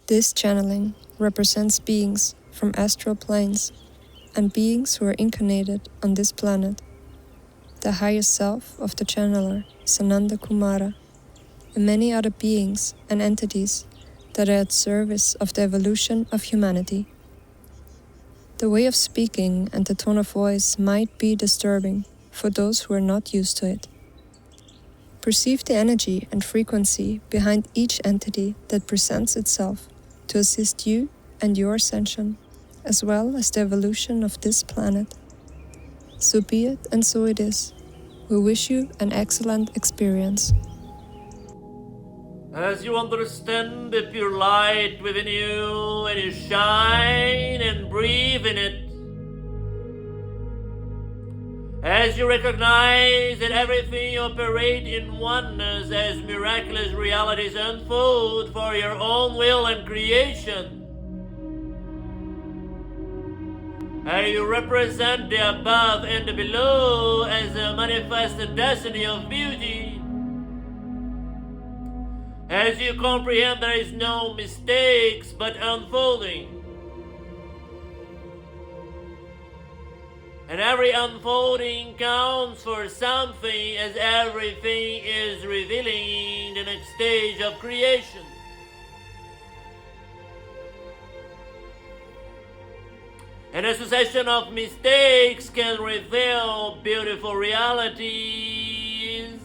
This channeling represents beings from astral planes and beings who are incarnated on this planet, the highest self of the channeler, Sananda Kumara, and many other beings and entities that are at service of the evolution of humanity. The way of speaking and the tone of voice might be disturbing for those who are not used to it. Perceive the energy and frequency behind each entity that presents itself to assist you and your ascension, as well as the evolution of this planet. So be it and so it is. We wish you an excellent experience. As you understand the pure light within you and you shine and breathe in it, as you recognize that everything you operate in oneness as miraculous realities unfold for your own will and creation, and you represent the above and the below as a manifested destiny of beauty, as you comprehend there is no mistakes but unfolding, and every unfolding counts for something as everything is revealing the next stage of creation. And a succession of mistakes can reveal beautiful realities.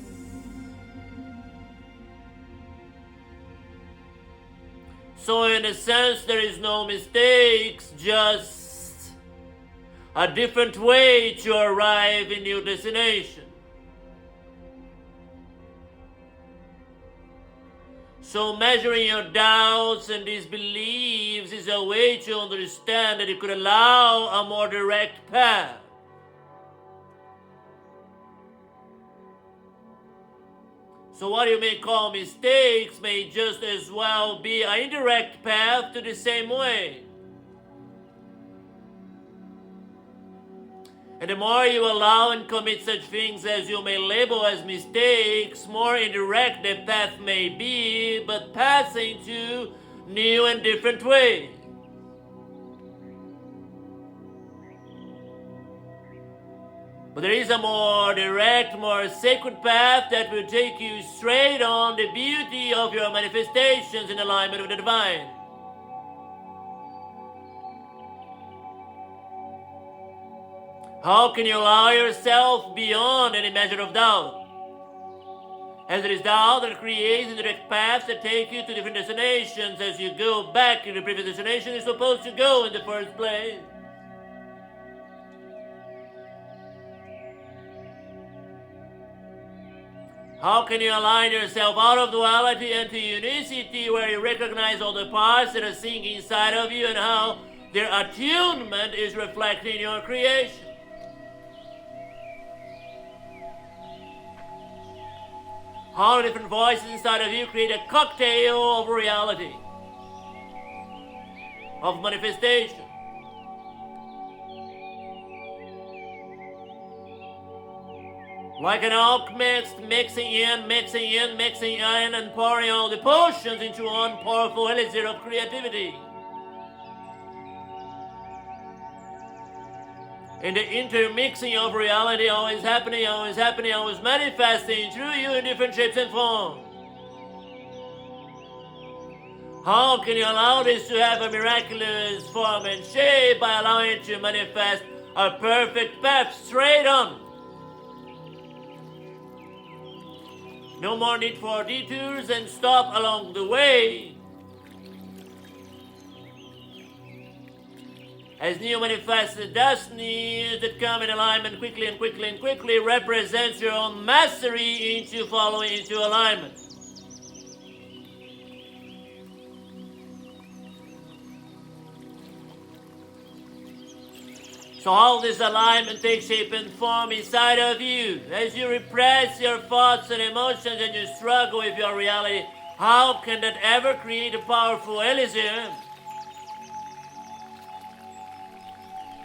So in a sense, there is no mistakes, just a different way to arrive in your destination. So measuring your doubts and disbeliefs is a way to understand that you could allow a more direct path. So what you may call mistakes may just as well be an indirect path to the same way. And the more you allow and commit such things as you may label as mistakes, more indirect the path may be, but passing to new and different ways. But there is a more direct, more sacred path that will take you straight on the beauty of your manifestations in alignment with the divine. How can you allow yourself beyond any measure of doubt? As it is doubt that creates indirect paths that take you to different destinations as you go back to the previous destination you're supposed to go in the first place. How can you align yourself out of duality into unicity, where you recognize all the parts that are singing inside of you and how their attunement is reflecting your creation? How different voices inside of you create a cocktail of reality, of manifestation. Like an alchemist mixing in, and pouring all the potions into one powerful elixir of creativity. In the intermixing of reality, always happening, always manifesting through you in different shapes and forms. How can you allow this to have a miraculous form and shape by allowing it to manifest a perfect path straight on? No more need for detours and stop along the way. As new manifested destinies that come in alignment quickly represents your own mastery into following into alignment. So how this alignment takes shape and form inside of you, as you repress your thoughts and emotions and you struggle with your reality, how can that ever create a powerful elixir?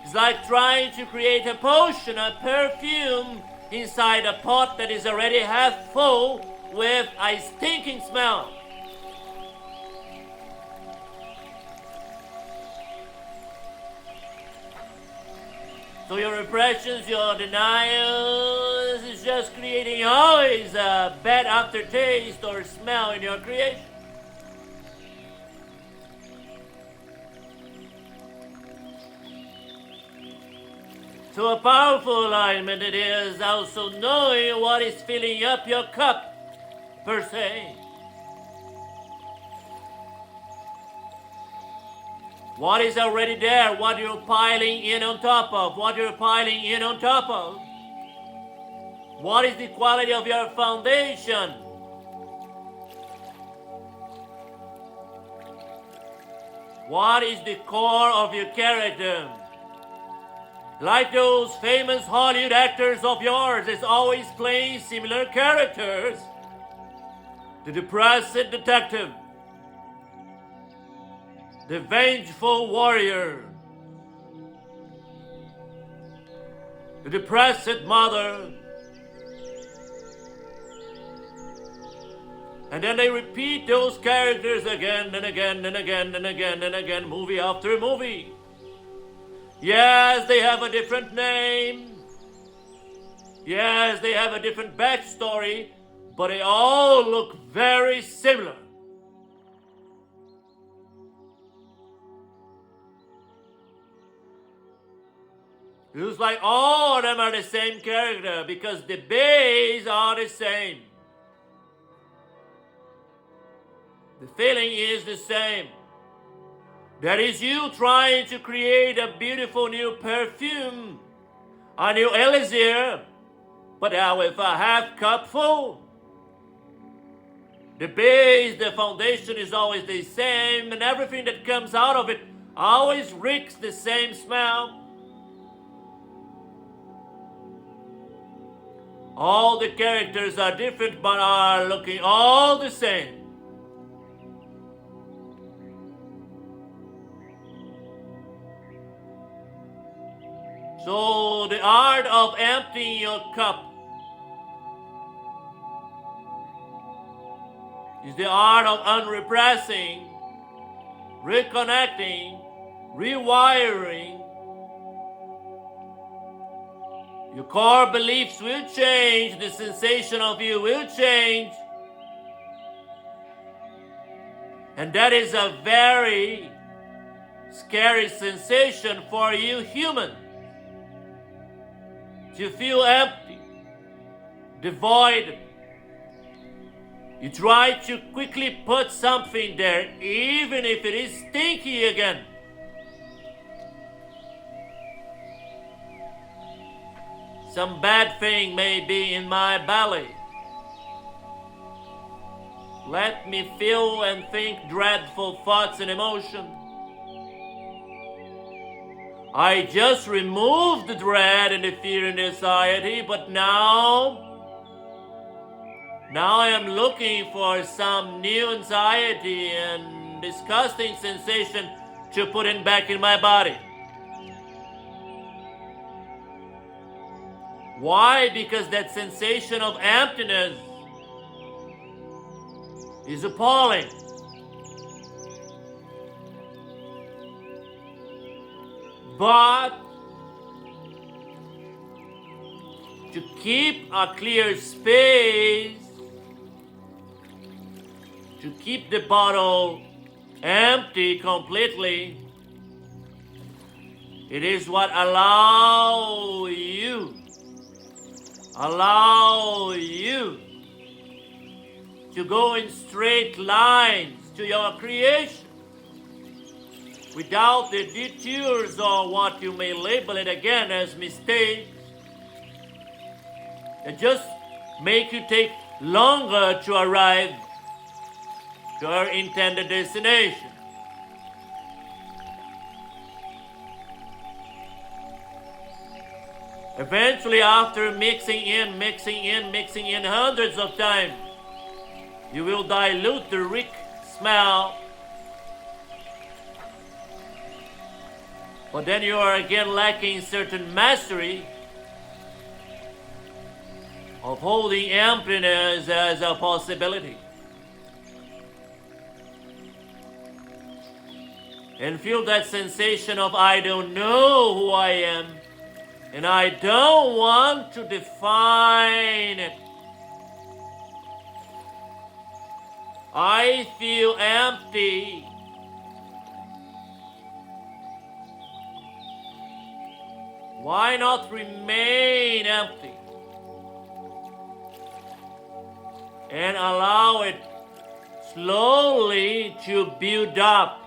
It's like trying to create a potion, a perfume inside a pot that is already half full with a stinking smell. So your repressions, your denials is just creating always a bad aftertaste or smell in your creation. So a powerful alignment it is also knowing what is filling up your cup, per se. What is already there, what you're piling in on top of, what you're piling in on top of. What is the quality of your foundation? What is the core of your character? Like those famous Hollywood actors of yours, is always playing similar characters. The depressed detective, the vengeful warrior, the depressed mother, and then they repeat those characters again and again and again and again and again, movie after movie. Yes, they have a different name. Yes, they have a different backstory, but they all look very similar. It looks like all of them are the same character because the base are the same. The feeling is the same. That is you trying to create a beautiful new perfume, a new elixir, but now with a half cup full. The base, the foundation is always the same, and everything that comes out of it always reeks the same smell. All the characters are different but are looking all the same. So the art of emptying your cup is the art of unrepressing, reconnecting, rewiring. Your core beliefs will change, the sensation of you will change. And that is a very scary sensation for you human. You feel empty, devoid. You try to quickly put something there, even if it is stinky again. Some bad thing may be in my belly. Let me feel and think dreadful thoughts and emotions. I just removed the dread and the fear and the anxiety, but now I am looking for some new anxiety and disgusting sensation to put in back in my body. Why? Because that sensation of emptiness is appalling. But to keep a clear space, to keep the bottle empty completely, it is what allow you to go in straight lines to your creation without the detours or what you may label it again as mistakes that just make you take longer to arrive to your intended destination. Eventually, after mixing in hundreds of times, you will dilute the reek smell. But then you are again lacking certain mastery of holding emptiness as a possibility. And feel that sensation of I don't know who I am And I don't want to define it. I feel empty. Why not remain empty and allow it slowly to build up,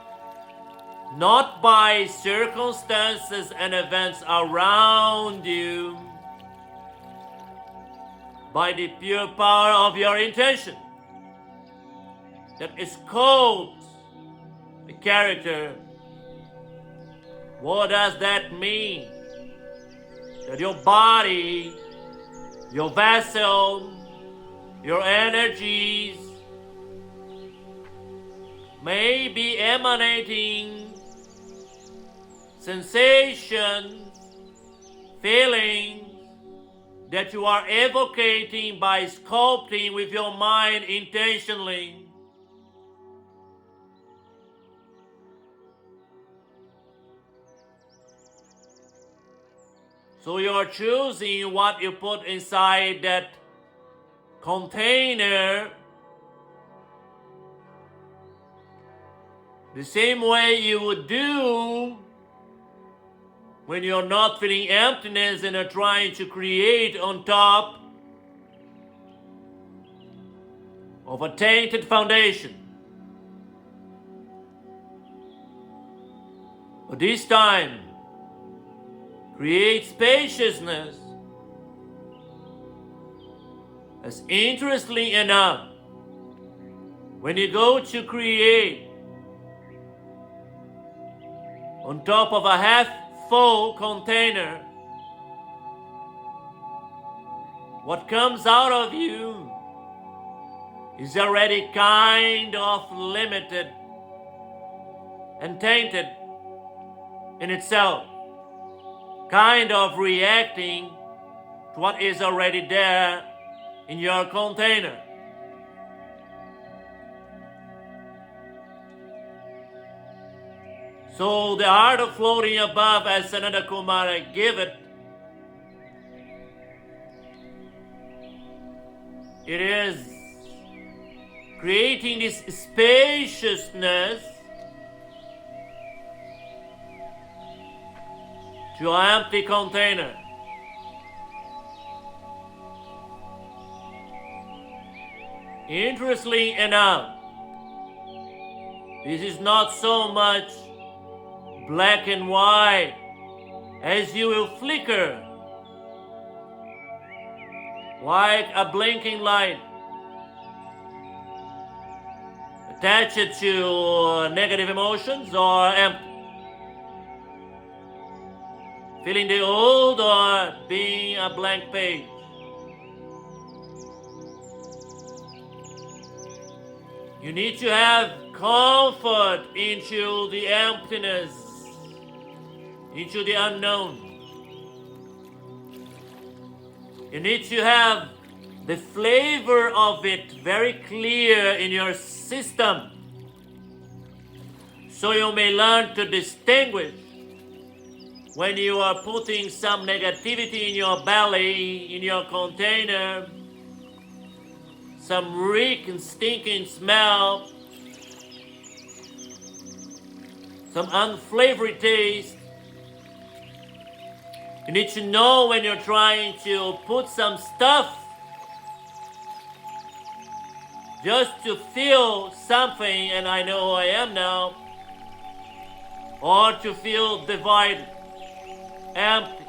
not by circumstances and events around you, by the pure power of your intention that sculpts the character. What does that mean? That your body, your vessel, your energies may be emanating sensations, feelings that you are evocating by sculpting with your mind intentionally. So you're choosing what you put inside that container the same way you would do when you're not feeling emptiness and are trying to create on top of a tainted foundation. But this time, create spaciousness. As interestingly enough, when you go to create on top of a half full container, what comes out of you is already kind of limited and tainted in itself, kind of reacting to what is already there in your container. So the art of floating above, as Sananda Kumara gave it, it is creating this spaciousness to an empty container. Interestingly enough, this is not so much black and white as you will flicker like a blinking light. Attach it to negative emotions or empty. Feeling the old or being a blank page. You need to have comfort into the emptiness, into the unknown. You need to have the flavor of it very clear in your system, so you may learn to distinguish when you are putting some negativity in your belly, in your container, some reek and stinking smell, some unsavory taste. You need to know when you're trying to put some stuff just to feel something, and I know who I am now, or to feel divided, empty.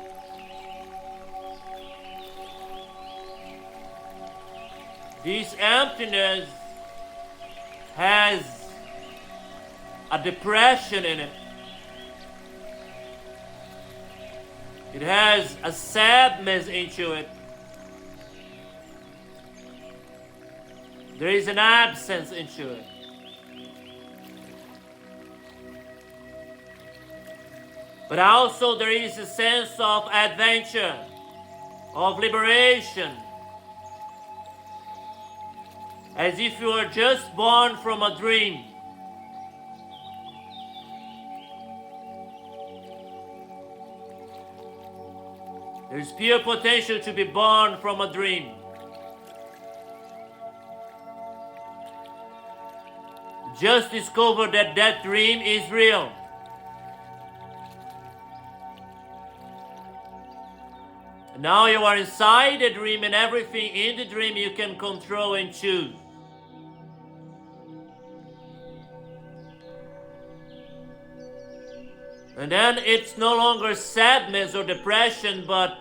This emptiness has a depression in it. It has a sadness into it. There is an absence into it. But also there is a sense of adventure, of liberation, as if you were just born from a dream. There is pure potential to be born from a dream. Just discover that that dream is real. Now you are inside the dream, and everything in the dream you can control and choose. And then it's no longer sadness or depression, but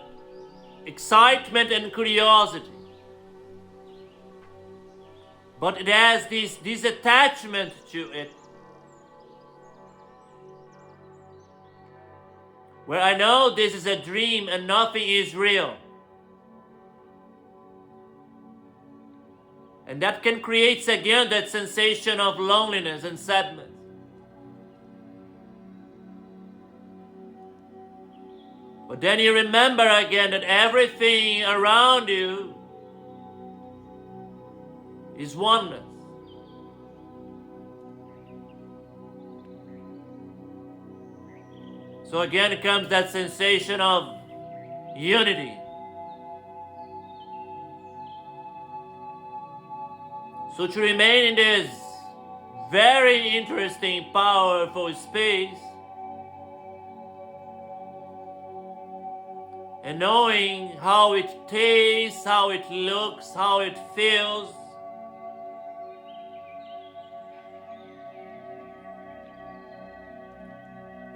excitement and curiosity. But it has this attachment to it, where I know this is a dream and nothing is real. And that can create again that sensation of loneliness and sadness. But then you remember again that everything around you is oneness. So again comes that sensation of unity. So to remain in this very interesting, powerful space, and knowing how it tastes, how it looks, how it feels,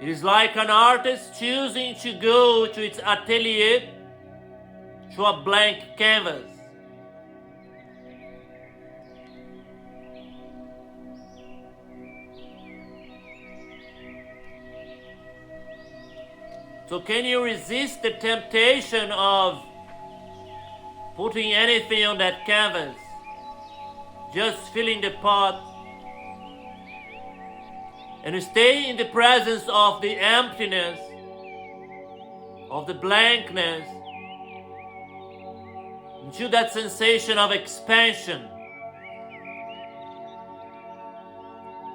it is like an artist choosing to go to its atelier to a blank canvas. So can you resist the temptation of putting anything on that canvas? Just filling the pot and stay in the presence of the emptiness, of the blankness, into that sensation of expansion,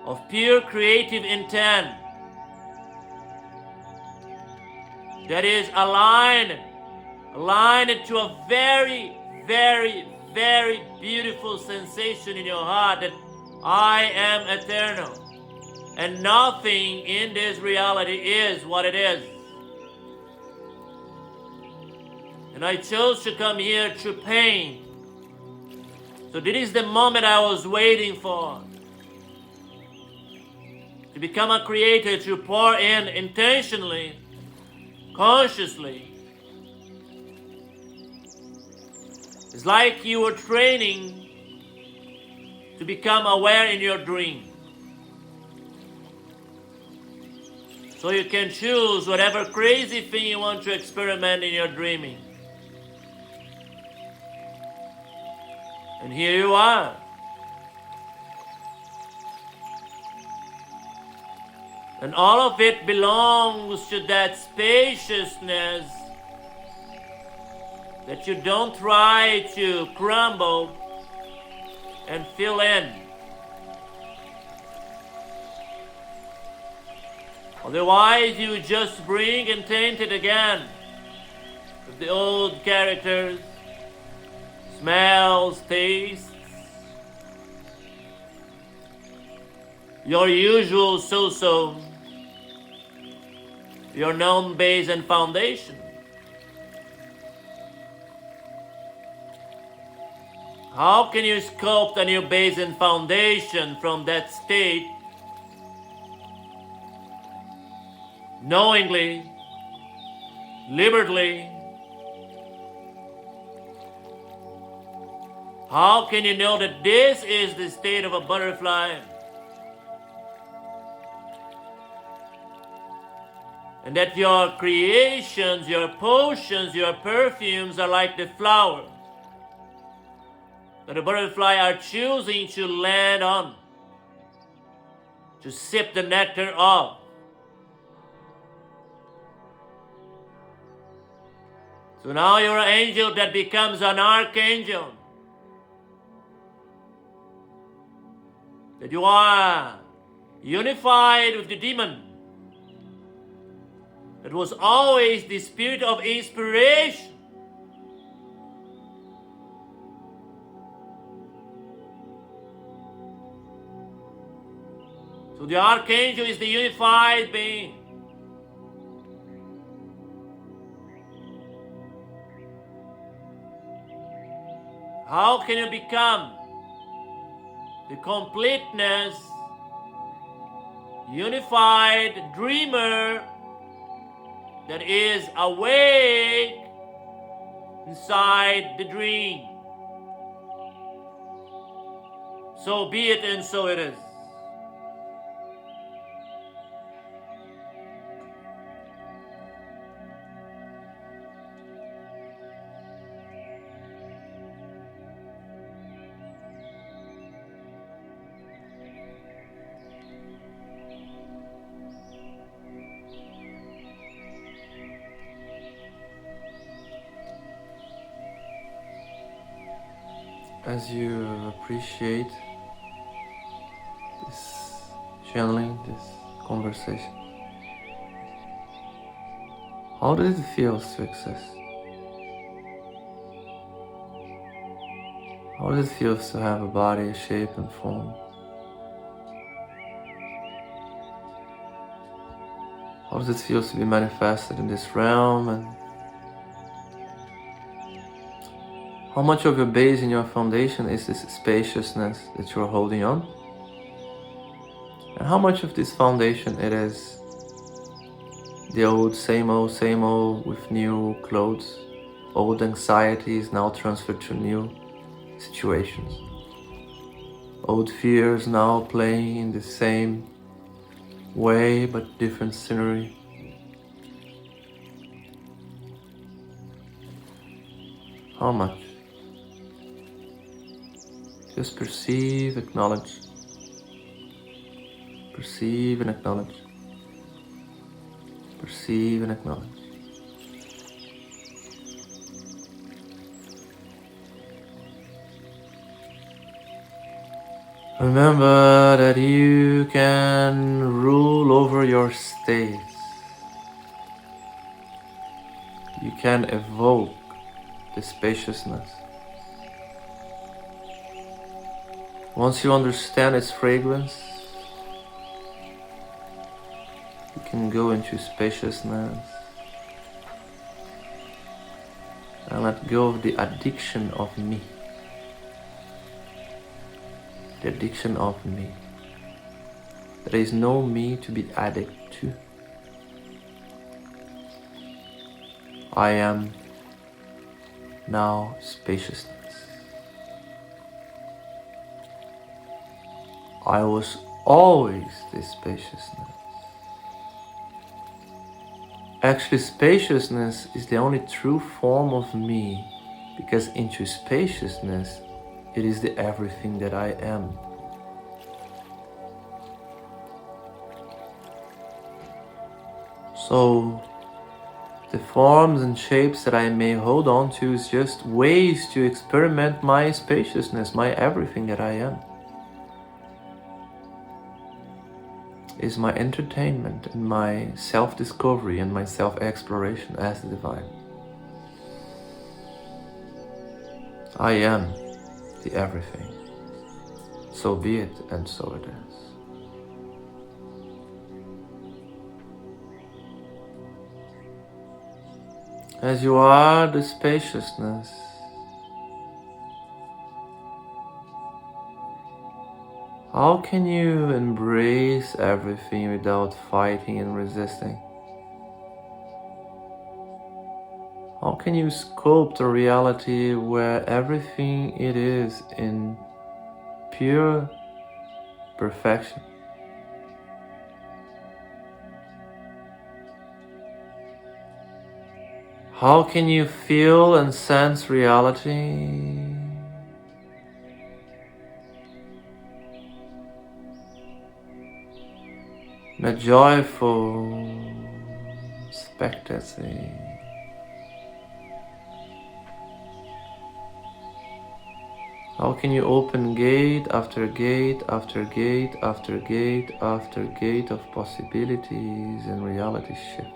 of pure creative intent that is aligned to a very, very, very beautiful sensation in your heart that I am eternal. And nothing in this reality is what it is. And I chose to come here through pain. So this is the moment I was waiting for. To become a creator, to pour in intentionally, consciously. It's like you were training to become aware in your dream. So you can choose whatever crazy thing you want to experiment in your dreaming. And here you are. And all of it belongs to that spaciousness that you don't try to crumble and fill in. Otherwise, you just bring and taint it again with the old characters, smells, tastes, your usual so-so, your known base and foundation. How can you sculpt a new base and foundation from that state knowingly, liberally? How can you know that this is the state of a butterfly? And that your creations, your potions, your perfumes are like the flower that the butterfly are choosing to land on, to sip the nectar of. So now you're an angel that becomes an archangel. That you are unified with the demon. It was always the spirit of inspiration. So the Archangel is the unified being. How can you become the completeness, unified dreamer that is awake inside the dream? So be it, and so it is. As you appreciate this channeling, this conversation, how does it feel to exist? How does it feel to have a body, a shape and form? How does it feel to be manifested in this realm? And how much of your base and your foundation is this spaciousness that you're holding on? And how much of this foundation it is the old, same old with new clothes, old anxieties now transferred to new situations, old fears now playing in the same way but different scenery. How much? Just perceive, acknowledge. Perceive and acknowledge. Perceive and acknowledge. Remember that you can rule over your states. You can evoke the spaciousness. Once you understand its fragrance, you can go into spaciousness and let go of the addiction of me. The addiction of me. There is no me to be addicted to. I am now spaciousness. I was always this spaciousness. Actually, spaciousness is the only true form of me, because into spaciousness, it is the everything that I am. So, the forms and shapes that I may hold on to is just ways to experiment my spaciousness, my everything that I am. Is my entertainment and my self-discovery and my self-exploration as the divine. I am the everything. So be it, and so it is. As you are the spaciousness, how can you embrace everything without fighting and resisting? How can you sculpt a reality where everything it is in pure perfection? How can you feel and sense reality in a joyful spectacy? How can you open gate after gate after gate after gate after gate of possibilities and reality shifts?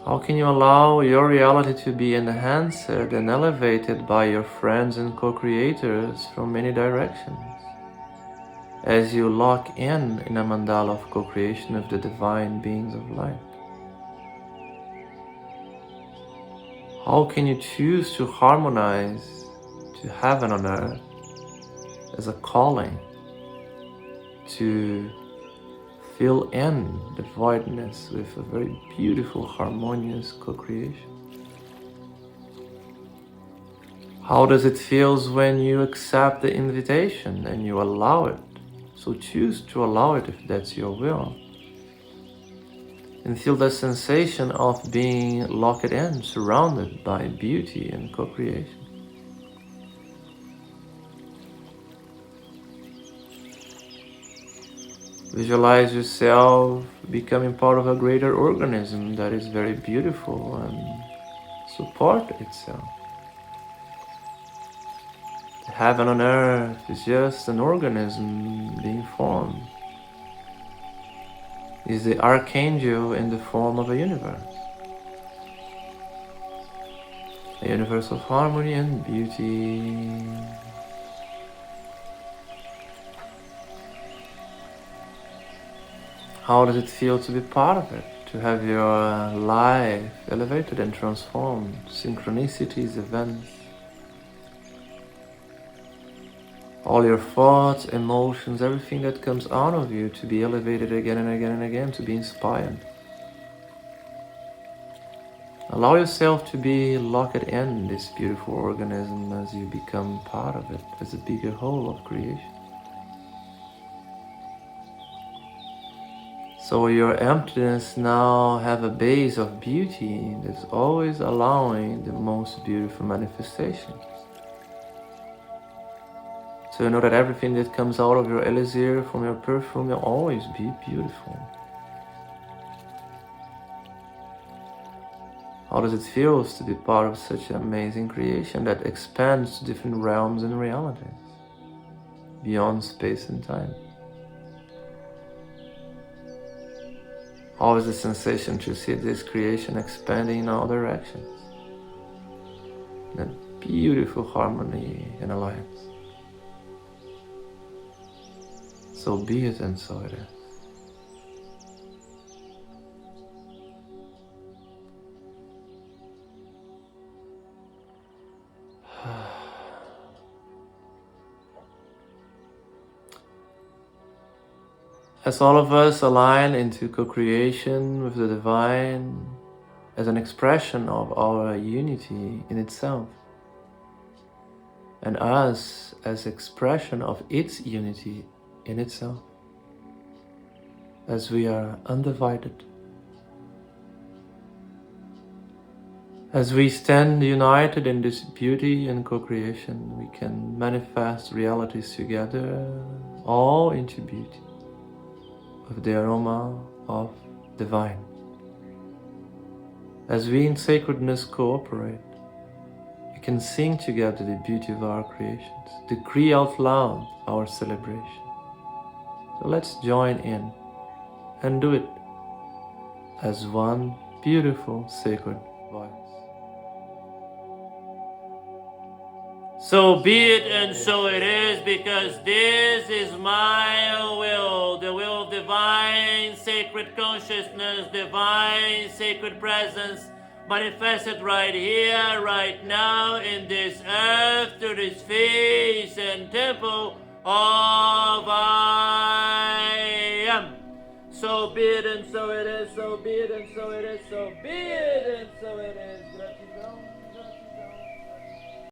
How can you allow your reality to be enhanced and elevated by your friends and co-creators from many directions? As you lock in a mandala of co-creation with the divine beings of light. How can you choose to harmonize to heaven on earth as a calling to fill in the voidness with a very beautiful, harmonious co-creation? How does it feel when you accept the invitation and you allow it? So choose to allow it if that's your will. And feel the sensation of being locked in, surrounded by beauty and co-creation. Visualize yourself becoming part of a greater organism that is very beautiful and support itself. Heaven on earth is just an organism being formed. Is the archangel in the form of a universe of harmony and beauty. How does it feel to be part of it? To have your life elevated and transformed, synchronicities, events, all your thoughts, emotions, everything that comes out of you to be elevated again and again and again, to be inspired. Allow yourself to be locked in this beautiful organism as you become part of it, as a bigger whole of creation. So your emptiness now have a base of beauty that's always allowing the most beautiful manifestations. So you know that everything that comes out of your elixir, from your perfume, will always be beautiful. How does it feel to be part of such an amazing creation that expands to different realms and realities, beyond space and time? How is the sensation to see this creation expanding in all directions? That beautiful harmony and alliance. So be it and so it is. As all of us align into co-creation with the divine as an expression of our unity in itself, and us as expression of its unity in itself, as we are undivided. As we stand united in this beauty and co-creation, we can manifest realities together, all into beauty, with the aroma of divine. As we in sacredness cooperate, we can sing together the beauty of our creations, decree out loud our celebration. So let's join in and do it as one beautiful sacred voice. So be it and so it is, because this is my will, the will of divine sacred consciousness, divine sacred presence, manifested right here, right now, in this earth, through this face and temple of I am. So be it and so it is, so be it and so it is, so be it and so it is. Gratidão.